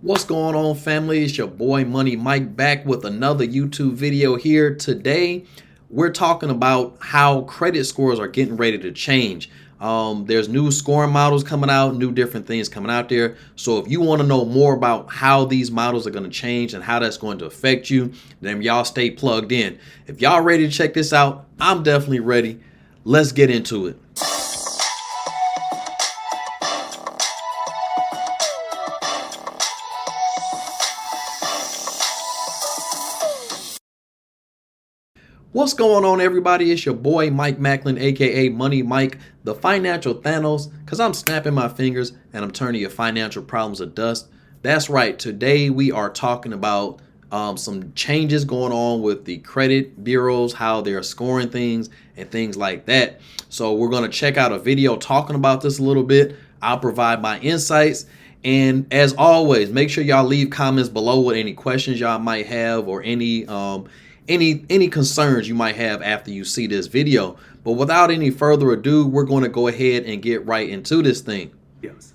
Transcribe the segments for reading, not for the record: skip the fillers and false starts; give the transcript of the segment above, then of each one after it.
What's going on, family? It's your boy Money Mike back with another YouTube video here. Today, we're talking about how credit scores are getting ready to change. There's new scoring models coming out, new different things coming out there. So if you want to know more about how these models are going to change and how that's going to affect you, then y'all stay plugged in. If y'all ready to check this out, I'm definitely ready. Let's get into it. What's going on, everybody? It's your boy Mike Macklin, aka Money Mike, the financial Thanos, because I'm snapping my fingers and I'm turning your financial problems to dust. That's right. Today we are talking about some changes going on with the credit bureaus, how they're scoring things and things like that. So we're going to check out a video talking about this a little bit. I'll provide my insights. And as always, make sure y'all leave comments below with any questions y'all might have or any concerns you might have after you see this video. But without any further ado, we're going to go ahead and get right into this thing.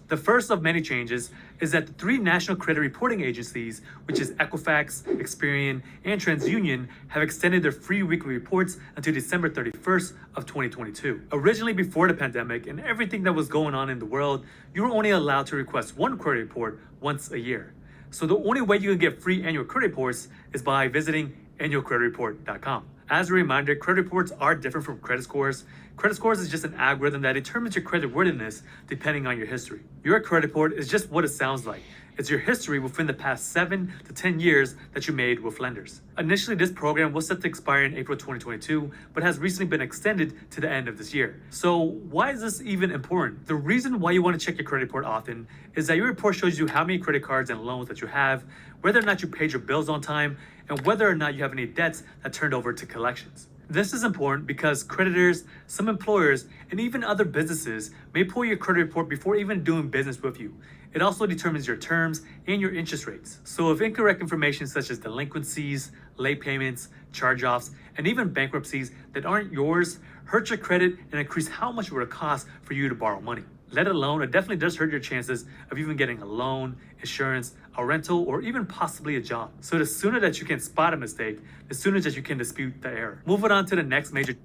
The first of many changes is that the three national credit reporting agencies, which is Equifax, Experian, and TransUnion, have extended their free weekly reports until December 31st of 2022. Originally, before the pandemic and everything that was going on in the world, you were only allowed to request one credit report once a year. So the only way you can get free annual credit reports is by visiting annualcreditreport.com. As a reminder, credit reports are different from credit scores. Credit scores is just an algorithm that determines your credit worthiness depending on your history. Your credit report is just what it sounds like. It's your history within the past 7 to 10 years that you made with lenders. Initially, this program was set to expire in April 2022, but has recently been extended to the end of this year. So why is this even important? The reason why you want to check your credit report often is that your report shows you how many credit cards and loans that you have, whether or not you paid your bills on time, and whether or not you have any debts that turned over to collections. This is important because creditors, some employers, and even other businesses may pull your credit report before even doing business with you. It also determines your terms and your interest rates. So if incorrect information such as delinquencies, late payments, charge-offs, and even bankruptcies that aren't yours hurt your credit and increase how much it would cost for you to borrow money. Let alone, it definitely does hurt your chances of even getting a loan, insurance, a rental, or even possibly a job. So the sooner that you can spot a mistake, the sooner that you can dispute the error. Moving on to the next major.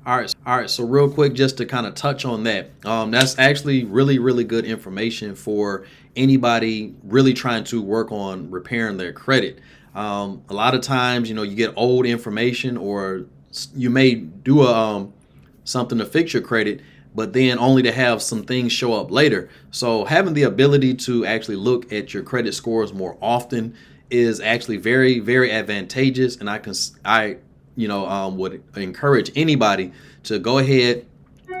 All right. So real quick, just to kind of touch on that, that's actually really good information for anybody really trying to work on repairing their credit. A lot of times, you get old information, or you may do something to fix your credit, but then only to have some things show up later. So having the ability to actually look at your credit scores more often is actually very advantageous, and I would encourage anybody to go ahead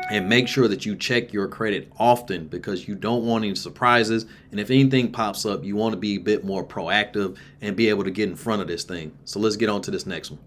and make sure that you check your credit often, because you don't want any surprises. And if anything pops up, you want to be a bit more proactive and be able to get in front of this thing. So let's get on to this next one.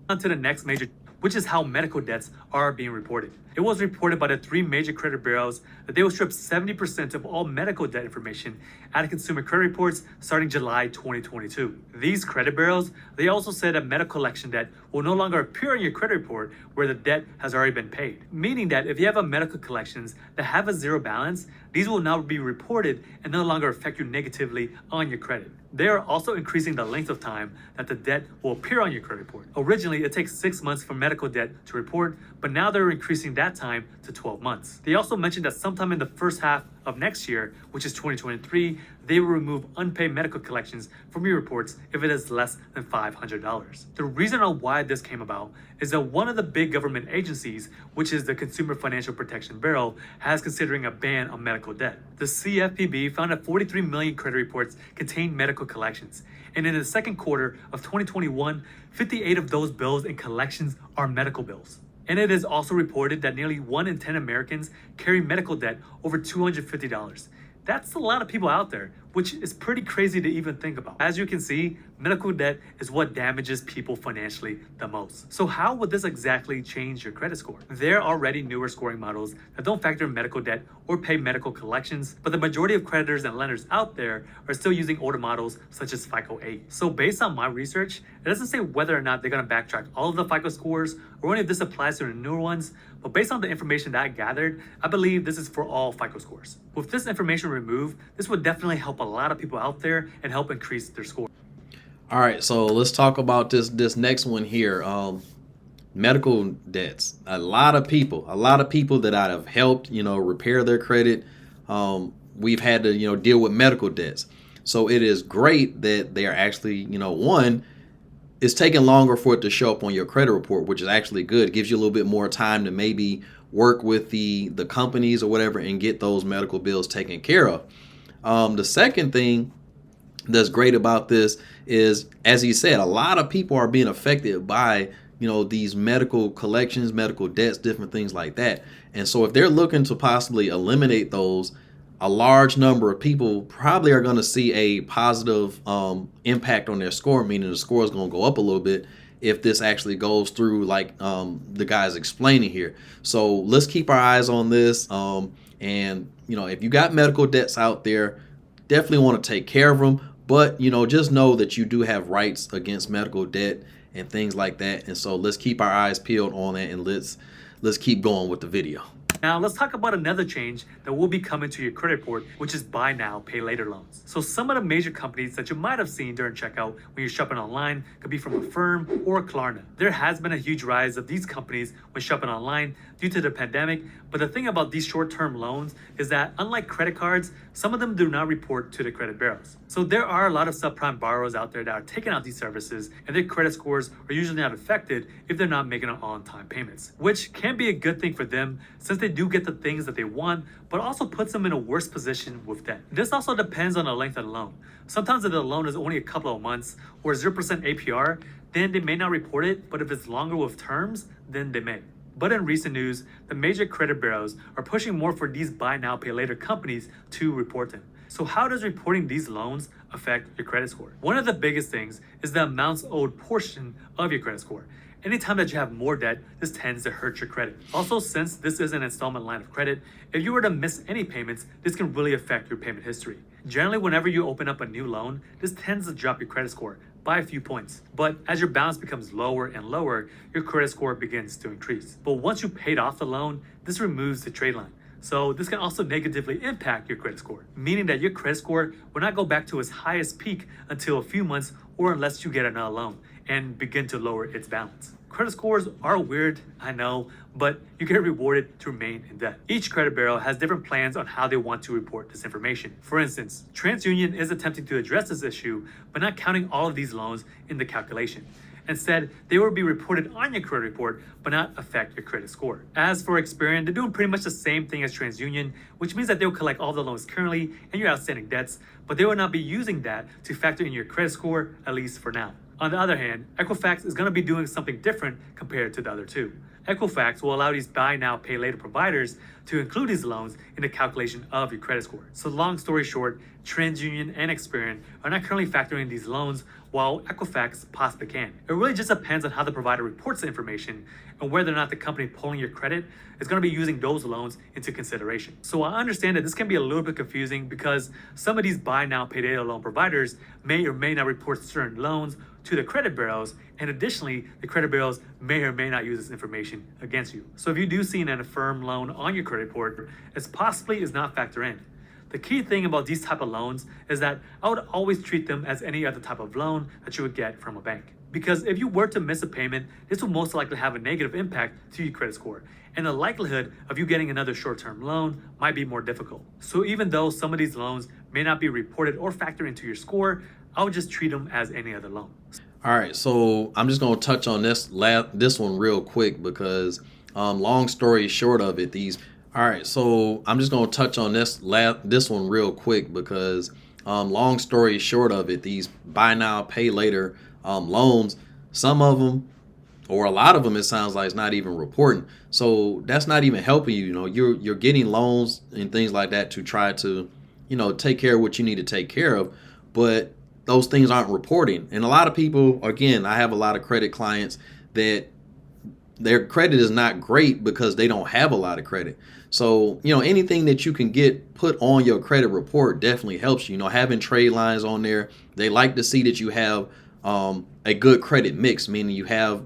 On to the next major, which is how medical debts are being reported. It was reported by the three major credit bureaus that they will strip 70% of all medical debt information out of consumer credit reports starting July 2022. These credit bureaus, they also said that medical collection debt will no longer appear on your credit report where the debt has already been paid. Meaning that if you have a medical collections that have a zero balance, these will now be reported and no longer affect you negatively on your credit. They are also increasing the length of time that the debt will appear on your credit report. Originally, it takes 6 months for medical debt to report, but now they're increasing that time to 12 months. They also mentioned that sometime in the first half of next year, which is 2023, they will remove unpaid medical collections from your reports if it is less than $500. The reason on why this came about is that one of the big government agencies, which is the Consumer Financial Protection Bureau, has considering a ban on medical debt. The CFPB found that 43 million credit reports contain medical collections, and in the second quarter of 2021, 58 of those bills and collections are medical bills. And it is also reported that nearly 1 in 10 Americans carry medical debt over $250. That's a lot of people out there, which is pretty crazy to even think about. As you can see, medical debt is what damages people financially the most. So how would this exactly change your credit score? There are already newer scoring models that don't factor in medical debt or pay medical collections, but the majority of creditors and lenders out there are still using older models such as FICO 8. So based on my research, it doesn't say whether or not they're gonna backtrack all of the FICO scores or only if this applies to the newer ones, but based on the information that I gathered, I believe this is for all FICO scores. With this information removed, this would definitely help a lot of people out there and help increase their score. All right, so let's talk about this next one here. Medical debts. A lot of people that I have helped, repair their credit. We've had to, deal with medical debts. So it is great that they are actually, one, it's taking longer for it to show up on your credit report, which is actually good. It gives you a little bit more time to maybe work with the companies or whatever and get those medical bills taken care of. The second thing that's great about this is, as he said, a lot of people are being affected by these medical collections, medical debts, different things like that. And so if they're looking to possibly eliminate those, a large number of people probably are going to see a positive impact on their score, meaning the score is going to go up a little bit if this actually goes through like the guy's explaining here. So let's keep our eyes on this. And if you got medical debts out there, definitely want to take care of them. But just know that you do have rights against medical debt and things like that. And so let's keep our eyes peeled on that, and let's keep going with the video. Now let's talk about another change that will be coming to your credit report, which is buy now, pay later loans. So some of the major companies that you might have seen during checkout when you're shopping online could be from Affirm or Klarna. There has been a huge rise of these companies when shopping online due to the pandemic, but the thing about these short-term loans is that unlike credit cards, some of them do not report to the credit bureaus. So there are a lot of subprime borrowers out there that are taking out these services, and their credit scores are usually not affected if they're not making on-time payments, which can be a good thing for them since they do get the things that they want, but also puts them in a worse position with debt. This also depends on the length of the loan. Sometimes if the loan is only a couple of months or 0% APR, then they may not report it, but if it's longer with terms, then they may. But in recent news, the major credit bureaus are pushing more for these buy now, pay later companies to report them. So how does reporting these loans affect your credit score? One of the biggest things is the amounts owed portion of your credit score. Anytime that you have more debt, this tends to hurt your credit. Also, since this is an installment line of credit, if you were to miss any payments, this can really affect your payment history. Generally, whenever you open up a new loan, this tends to drop your credit score by a few points. But as your balance becomes lower and lower, your credit score begins to increase. But once you paid off the loan, this removes the trade line. So this can also negatively impact your credit score, meaning that your credit score will not go back to its highest peak until a few months or unless you get another loan and begin to lower its balance. Credit scores are weird, I know, but you get rewarded to remain in debt. Each credit bureau has different plans on how they want to report this information. For instance, TransUnion is attempting to address this issue, but not counting all of these loans in the calculation. Instead, they will be reported on your credit report, but not affect your credit score. As for Experian, they're doing pretty much the same thing as TransUnion, which means that they'll collect all the loans currently and your outstanding debts, but they will not be using that to factor in your credit score, at least for now. On the other hand, Equifax is going to be doing something different compared to the other two. Equifax will allow these buy now, pay later providers to include these loans in the calculation of your credit score. So long story short, TransUnion and Experian are not currently factoring these loans, while Equifax possibly can. It really just depends on how the provider reports the information and whether or not the company pulling your credit is going to be using those loans into consideration. So I understand that this can be a little bit confusing because some of these buy now, pay later loan providers may or may not report certain loans to the credit bureaus, and additionally, the credit bureaus may or may not use this information against you. So if you do see an Affirm loan on your credit report, it's possibly is not factored in. The key thing about these type of loans is that I would always treat them as any other type of loan that you would get from a bank. Because if you were to miss a payment, this will most likely have a negative impact to your credit score, and the likelihood of you getting another short-term loan might be more difficult. So even though some of these loans may not be reported or factored into your score, I would just treat them as any other loan. All right, so I'm just going to touch on this one real quick because long story short of it, these buy now, pay later loans, some of them or a lot of them, it sounds like, it's not even reporting. So that's not even helping you. You're getting loans and things like that to try to, take care of what you need to take care of, but those things aren't reporting. And a lot of people, again, I have a lot of credit clients that their credit is not great because they don't have a lot of credit. So, anything that you can get put on your credit report definitely helps you. Having trade lines on there, they like to see that you have a good credit mix, meaning you have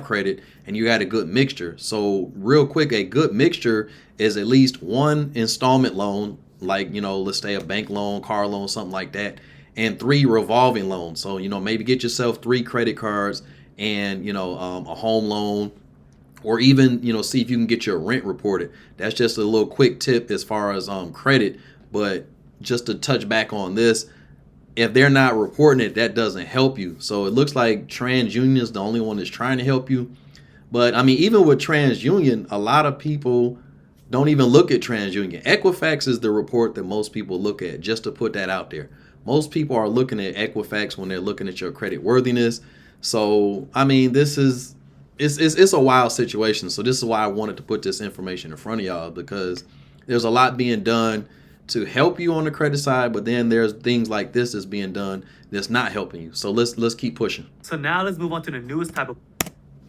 credit and you got a good mixture. So real quick, a good mixture is at least one installment loan like, let's say a bank loan, car loan, something like that, and 3 revolving loans. So, maybe get yourself 3 credit cards and, a home loan, or even, see if you can get your rent reported. That's just a little quick tip as far as credit. But just to touch back on this, if they're not reporting it, that doesn't help you. So it looks like TransUnion is the only one that's trying to help you. But I mean, even with TransUnion, a lot of people don't even look at TransUnion. Equifax is the report that most people look at, just to put that out there. Most people are looking at Equifax when they're looking at your credit worthiness. So, I mean, it's a wild situation. So this is why I wanted to put this information in front of y'all, because there's a lot being done to help you on the credit side, but then there's things like this that's being done that's not helping you. So let's keep pushing. So now let's move on to the newest type of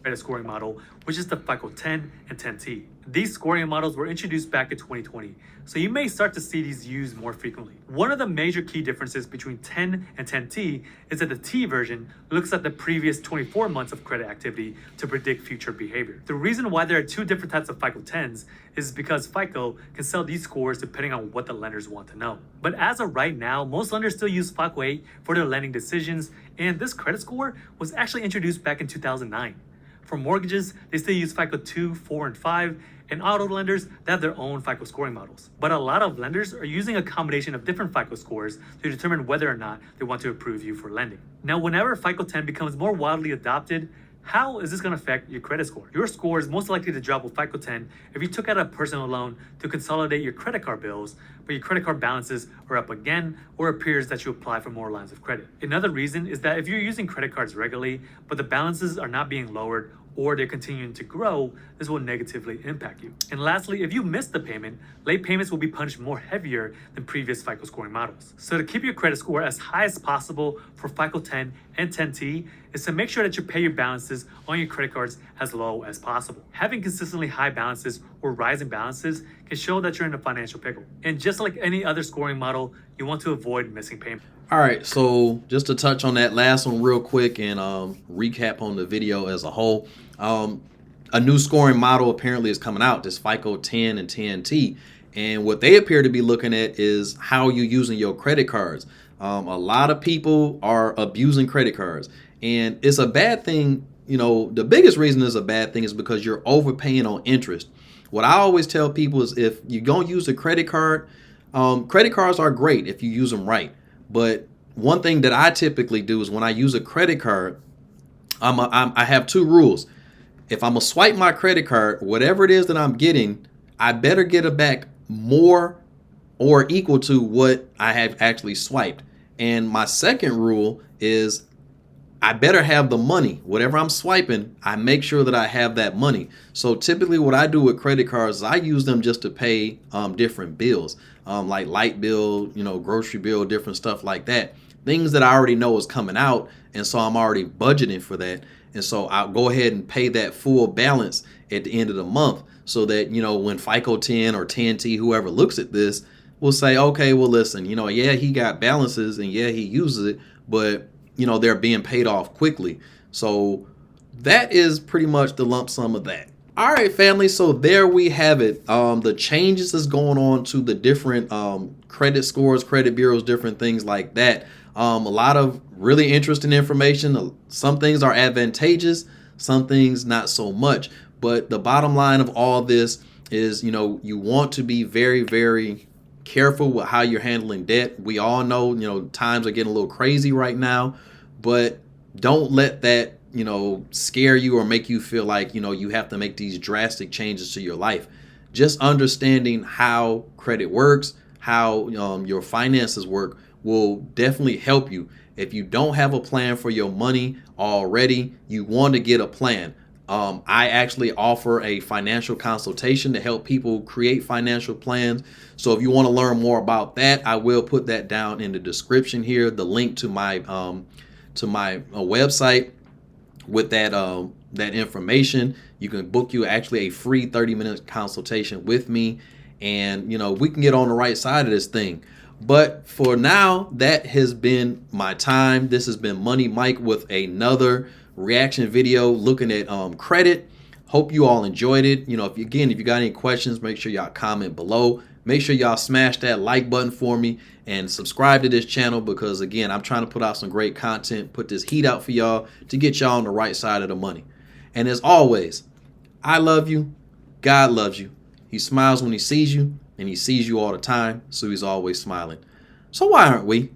credit scoring model, which is the FICO 10 and 10T. These scoring models were introduced back in 2020, so you may start to see these used more frequently. One of the major key differences between 10 and 10T is that the T version looks at the previous 24 months of credit activity to predict future behavior. The reason why there are 2 different types of FICO 10s is because FICO can sell these scores depending on what the lenders want to know. But as of right now, most lenders still use FICO 8 for their lending decisions, and this credit score was actually introduced back in 2009. For mortgages, they still use FICO 2, 4, and 5, and auto lenders, they have their own FICO scoring models. But a lot of lenders are using a combination of different FICO scores to determine whether or not they want to approve you for lending. Now, whenever FICO 10 becomes more widely adopted, how is this going to affect your credit score? Your score is most likely to drop with FICO 10 if you took out a personal loan to consolidate your credit card bills, but your credit card balances are up again, or appears that you apply for more lines of credit. Another reason is that if you're using credit cards regularly, but the balances are not being lowered or they're continuing to grow, this will negatively impact you. And lastly, if you miss the payment, late payments will be punished more heavier than previous FICO scoring models. So to keep your credit score as high as possible for FICO 10 and 10T is to make sure that you pay your balances on your credit cards as low as possible. Having consistently high balances or rising balances can show that you're in a financial pickle. And just like any other scoring model, you want to avoid missing payment. All right, so just to touch on that last one real quick and recap on the video as a whole. A new scoring model apparently is coming out, this FICO 10 and 10T. And what they appear to be looking at is how you're using your credit cards. A lot of people are abusing credit cards, and it's a bad thing. The biggest reason it's a bad thing is because you're overpaying on interest. What I always tell people is, if you're going to use a credit card, credit cards are great if you use them right. But one thing that I typically do is when I use a credit card, I have 2 rules. If I'm going to swipe my credit card, whatever it is that I'm getting, I better get it back more or equal to what I have actually swiped. And my second rule is I better have the money. Whatever I'm swiping, I make sure that I have that money. So typically what I do with credit cards is I use them just to pay different bills, like light bill, grocery bill, different stuff like that. Things that I already know is coming out, and so I'm already budgeting for that. And so I'll go ahead and pay that full balance at the end of the month, so that, when FICO 10 or 10T, whoever looks at this, will say, okay, well, listen, yeah, he got balances and yeah, he uses it, but, they're being paid off quickly. So that is pretty much the lump sum of that. All right, family. So there we have it. The changes is going on to the different credit scores, credit bureaus, different things like that. A lot of really interesting information. Some things are advantageous, some things not so much. But the bottom line of all this is, you want to be very, very careful with how you're handling debt. We all know, times are getting a little crazy right now, but don't let that, scare you or make you feel like, you have to make these drastic changes to your life. Just understanding how credit works, how your finances work, will definitely help you. If you don't have a plan for your money already, you want to get a plan. I actually offer a financial consultation to help people create financial plans. So if you want to learn more about that, I will put that down in the description here, the link to my website with that information. You can book you actually a free 30-minute consultation with me, and we can get on the right side of this thing. But for now, that has been my time. This has been Money Mike with another reaction video looking at credit. Hope you all enjoyed it. If you got any questions, make sure y'all comment below. Make sure y'all smash that like button for me and subscribe to this channel because, again, I'm trying to put out some great content, put this heat out for y'all to get y'all on the right side of the money. And as always, I love you. God loves you. He smiles when he sees you, and he sees you all the time, so he's always smiling. So why aren't we?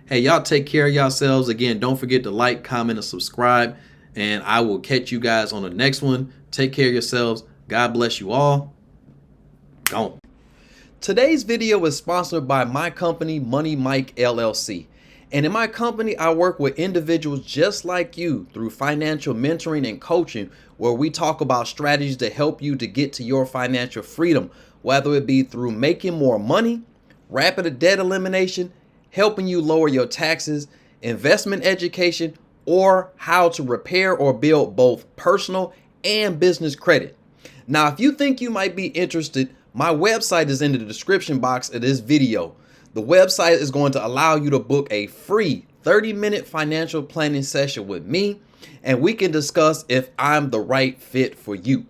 Hey, y'all take care of yourselves. Again, don't forget to like, comment, and subscribe. And I will catch you guys on the next one. Take care of yourselves. God bless you all. Gone. Today's video is sponsored by my company, Money Mike LLC. And in my company, I work with individuals just like you through financial mentoring and coaching, where we talk about strategies to help you to get to your financial freedom, whether it be through making more money, rapid debt elimination, helping you lower your taxes, investment education, or how to repair or build both personal and business credit. Now, if you think you might be interested, my website is in the description box of this video. The website is going to allow you to book a free 30-minute financial planning session with me, and we can discuss if I'm the right fit for you.